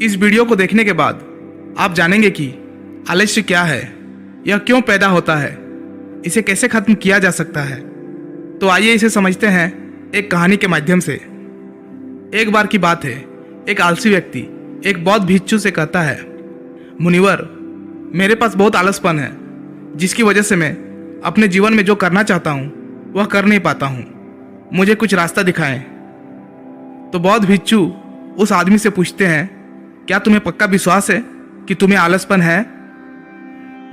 इस वीडियो को देखने के बाद आप जानेंगे कि आलस्य क्या है, यह क्यों पैदा होता है, इसे कैसे खत्म किया जा सकता है। तो आइए इसे समझते हैं एक कहानी के माध्यम से। एक बार की बात है, एक आलसी व्यक्ति एक बौद्ध भिक्षु से कहता है, मुनिवर, मेरे पास बहुत आलसपन है, जिसकी वजह से मैं अपने जीवन में जो करना चाहता हूँ वह कर नहीं पाता हूँ। मुझे कुछ रास्ता दिखाएं। तो बौद्ध भिक्षु उस आदमी से पूछते हैं, क्या तुम्हें पक्का विश्वास है कि तुम्हें आलसपन है?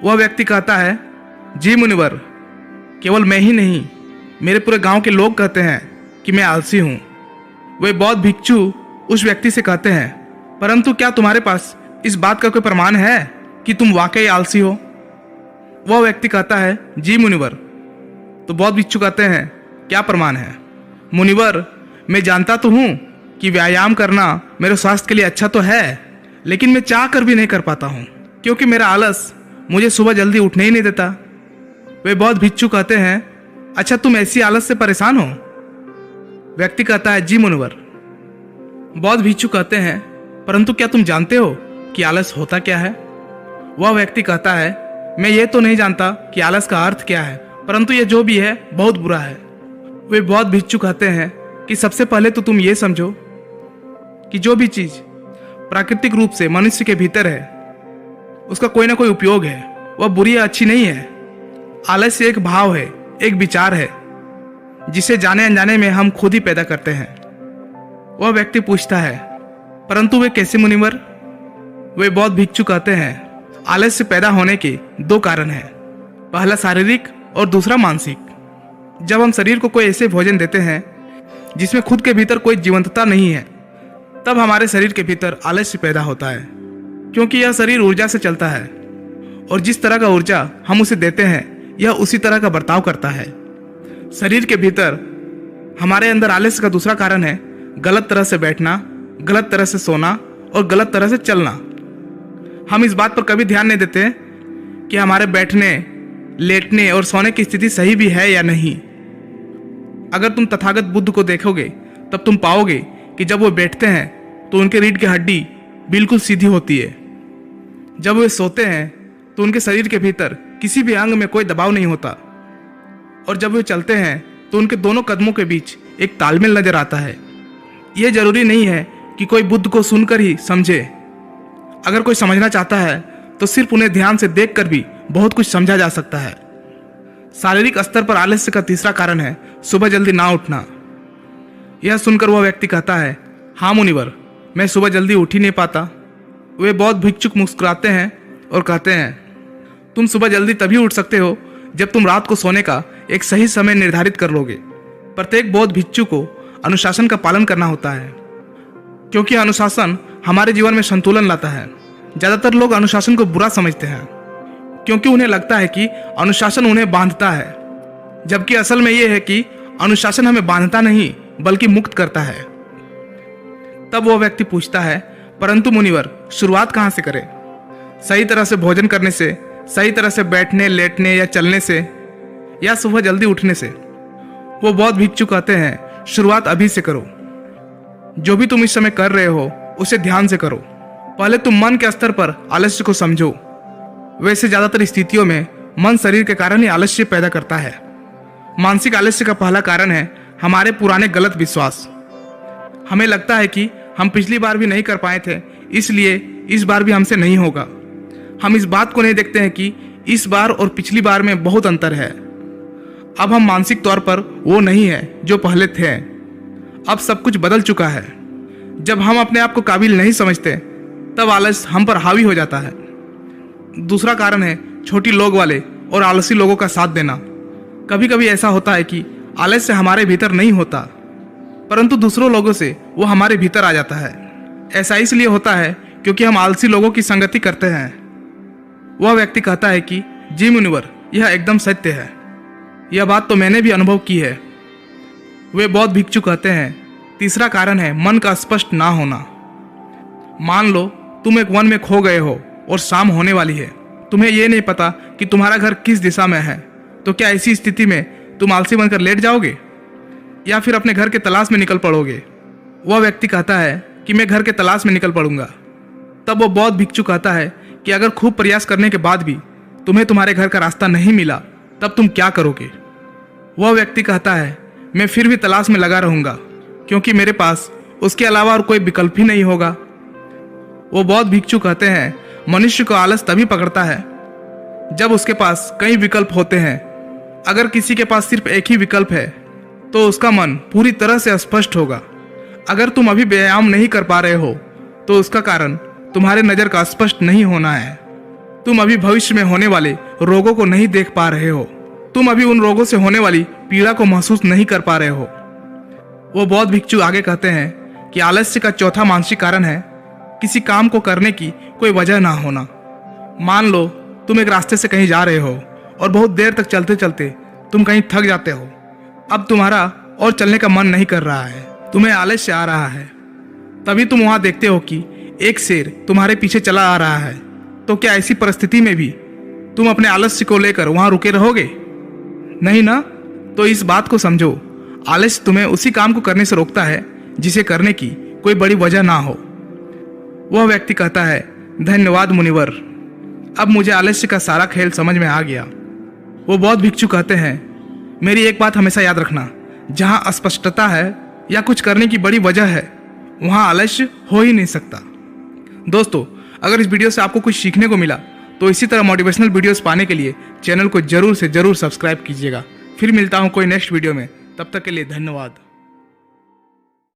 वह व्यक्ति कहता है, जी मुनिवर, केवल मैं ही नहीं, मेरे पूरे गांव के लोग कहते हैं कि मैं आलसी हूँ। वे बौद्ध भिक्षु उस व्यक्ति से कहते हैं, परंतु क्या तुम्हारे पास इस बात का कोई प्रमाण है कि तुम वाकई आलसी हो? वह व्यक्ति कहता है, जी मुनिवर। तो बौद्ध भिक्षु कहते हैं, क्या प्रमाण है? मुनिवर, मैं जानता तो हूँ कि व्यायाम करना मेरे स्वास्थ्य के लिए अच्छा तो है, लेकिन मैं चाह कर भी नहीं कर पाता हूँ, क्योंकि मेरा आलस मुझे सुबह जल्दी उठने ही नहीं देता। वे बौद्ध भिक्षु कहते हैं, अच्छा तुम ऐसी आलस से परेशान हो? व्यक्ति कहता है, जी मुनिवर। बौद्ध भिक्षु कहते हैं, परंतु क्या तुम जानते हो कि आलस होता क्या है? वह व्यक्ति कहता है, मैं ये तो नहीं जानता कि आलस का अर्थ क्या है, परंतु ये जो भी है बहुत बुरा है। वे बौद्ध भिक्षु कहते हैं कि सबसे पहले तो तुम ये समझो कि जो भी चीज प्राकृतिक रूप से मनुष्य के भीतर है उसका कोई ना कोई उपयोग है, वह बुरी या अच्छी नहीं है। आलस्य एक भाव है, एक विचार है, जिसे जाने अनजाने में हम खुद ही पैदा करते हैं। वह व्यक्ति पूछता है, परंतु वे कैसे मुनिवर? वे बौद्ध भिक्षु कहते हैं, आलस्य पैदा होने के दो कारण हैं, पहला शारीरिक और दूसरा मानसिक। जब हम शरीर को कोई ऐसे भोजन देते हैं जिसमें खुद के भीतर कोई जीवंतता नहीं है, तब हमारे शरीर के भीतर आलस्य पैदा होता है, क्योंकि यह शरीर ऊर्जा से चलता है और जिस तरह का ऊर्जा हम उसे देते हैं यह उसी तरह का बर्ताव करता है। शरीर के भीतर हमारे अंदर आलस्य का दूसरा कारण है गलत तरह से बैठना, गलत तरह से सोना और गलत तरह से चलना। हम इस बात पर कभी ध्यान नहीं देते कि हमारे बैठने, लेटने और सोने की स्थिति सही भी है या नहीं। अगर तुम तथागत बुद्ध को देखोगे तब तुम पाओगे कि जब वो बैठते हैं तो उनके रीढ़ की हड्डी बिल्कुल सीधी होती है। जब वे सोते हैं तो उनके शरीर के भीतर किसी भी अंग में कोई दबाव नहीं होता, और जब वे चलते हैं तो उनके दोनों कदमों के बीच एक तालमेल नजर आता है। यह जरूरी नहीं है कि कोई बुद्ध को सुनकर ही समझे। अगर कोई समझना चाहता है तो सिर्फ उन्हें ध्यान से देखकर भी बहुत कुछ समझा जा सकता है। शारीरिक स्तर पर आलस्य का तीसरा कारण है सुबह जल्दी ना उठना। यह सुनकर वह व्यक्ति कहता है, हाँ मुनिवर, मैं सुबह जल्दी उठ ही नहीं पाता। वे बौद्ध भिक्षुक मुस्कुराते हैं और कहते हैं, तुम सुबह जल्दी तभी उठ सकते हो जब तुम रात को सोने का एक सही समय निर्धारित कर लोगे। प्रत्येक बौद्ध भिक्षु को अनुशासन का पालन करना होता है, क्योंकि अनुशासन हमारे जीवन में संतुलन लाता है। ज्यादातर लोग अनुशासन को बुरा समझते हैं, क्योंकि उन्हें लगता है कि अनुशासन उन्हें बांधता है, जबकि असल में यह है कि अनुशासन हमें बांधता नहीं बल्कि मुक्त करता है। तब वह व्यक्ति पूछता है, परंतु मुनिवर, शुरुआत कहाँ से करें? सही तरह से भोजन करने से, सही तरह से बैठने, लेटने या चलने से, या सुबह जल्दी उठने से? वो बौद्ध भिक्षु कहते हैं, शुरुआत अभी से करो। जो भी तुम इस समय कर रहे हो उसे ध्यान से करो। पहले तुम मन के स्तर पर आलस्य को समझो। वैसे ज्यादातर स्थितियों में मन शरीर के कारण ही आलस्य पैदा करता है। मानसिक आलस्य का पहला कारण है हमारे पुराने गलत विश्वास। हमें लगता है कि हम पिछली बार भी नहीं कर पाए थे, इसलिए इस बार भी हमसे नहीं होगा। हम इस बात को नहीं देखते हैं कि इस बार और पिछली बार में बहुत अंतर है। अब हम मानसिक तौर पर वो नहीं है जो पहले थे। अब सब कुछ बदल चुका है। जब हम अपने आप को काबिल नहीं समझते तब आलस्य हम पर हावी हो जाता है। दूसरा कारण है छोटी लोग वाले और आलसी लोगों का साथ देना। कभी कभी ऐसा होता है कि आलस्य हमारे भीतर नहीं होता, परंतु दूसरों लोगों से वो हमारे भीतर आ जाता है। ऐसा इसलिए होता है क्योंकि हम आलसी लोगों की संगति करते हैं। वह व्यक्ति कहता है कि जी मुनिवर, यह एकदम सत्य है। यह बात तो मैंने भी अनुभव की है। वे बौद्ध भिक्षु कहते हैं, तीसरा कारण है मन का स्पष्ट ना होना। मान लो तुम एक वन में खो गए हो और शाम होने वाली है। तुम्हें यह नहीं पता कि तुम्हारा घर किस दिशा में है, तो क्या ऐसी स्थिति में तुम आलसी बनकर लेट जाओगे या फिर अपने घर के तलाश में निकल पड़ोगे? वह व्यक्ति कहता है कि मैं घर के तलाश में निकल पड़ूंगा। तब वो बौद्ध भिक्षु कहता है कि अगर खूब प्रयास करने के बाद भी तुम्हें तुम्हारे घर का रास्ता नहीं मिला तब तुम क्या करोगे। वह व्यक्ति कहता है, मैं फिर भी तलाश में लगा रहूंगा, क्योंकि मेरे पास उसके अलावा और कोई विकल्प ही नहीं होगा। वो बौद्ध भिक्षु कहते हैं, मनुष्य को आलस तभी पकड़ता है जब उसके पास कई विकल्प होते हैं। अगर किसी के पास सिर्फ एक ही विकल्प है तो उसका मन पूरी तरह से अस्पष्ट होगा। अगर तुम अभी व्यायाम नहीं कर पा रहे हो तो उसका कारण तुम्हारे नजर का स्पष्ट नहीं होना है। तुम अभी भविष्य में होने वाले रोगों को नहीं देख पा रहे हो। तुम अभी उन रोगों से होने वाली पीड़ा को महसूस नहीं कर पा रहे हो। वो बौद्ध भिक्षु आगे कहते हैं कि आलस्य का चौथा मानसिक कारण है किसी काम को करने की कोई वजह ना होना। मान लो तुम एक रास्ते से कहीं जा रहे हो और बहुत देर तक चलते चलते तुम कहीं थक जाते हो। अब तुम्हारा और चलने का मन नहीं कर रहा है, तुम्हें आलस्य आ रहा है। तभी तुम वहां देखते हो कि एक शेर तुम्हारे पीछे चला आ रहा है। तो क्या ऐसी परिस्थिति में भी तुम अपने आलस्य को लेकर वहां रुके रहोगे? नहीं ना। तो इस बात को समझो, आलस्य तुम्हें उसी काम को करने से रोकता है जिसे करने की कोई बड़ी वजह ना हो। वह व्यक्ति कहता है, धन्यवाद मुनिवर, अब मुझे आलस्य का सारा खेल समझ में आ गया। वो बौद्ध भिक्षु कहते हैं, मेरी एक बात हमेशा याद रखना, जहां अस्पष्टता है या कुछ करने की बड़ी वजह है वहां आलस्य हो ही नहीं सकता। दोस्तों, अगर इस वीडियो से आपको कुछ सीखने को मिला तो इसी तरह मोटिवेशनल वीडियोस पाने के लिए चैनल को जरूर से जरूर सब्सक्राइब कीजिएगा। फिर मिलता हूं कोई नेक्स्ट वीडियो में, तब तक के लिए धन्यवाद।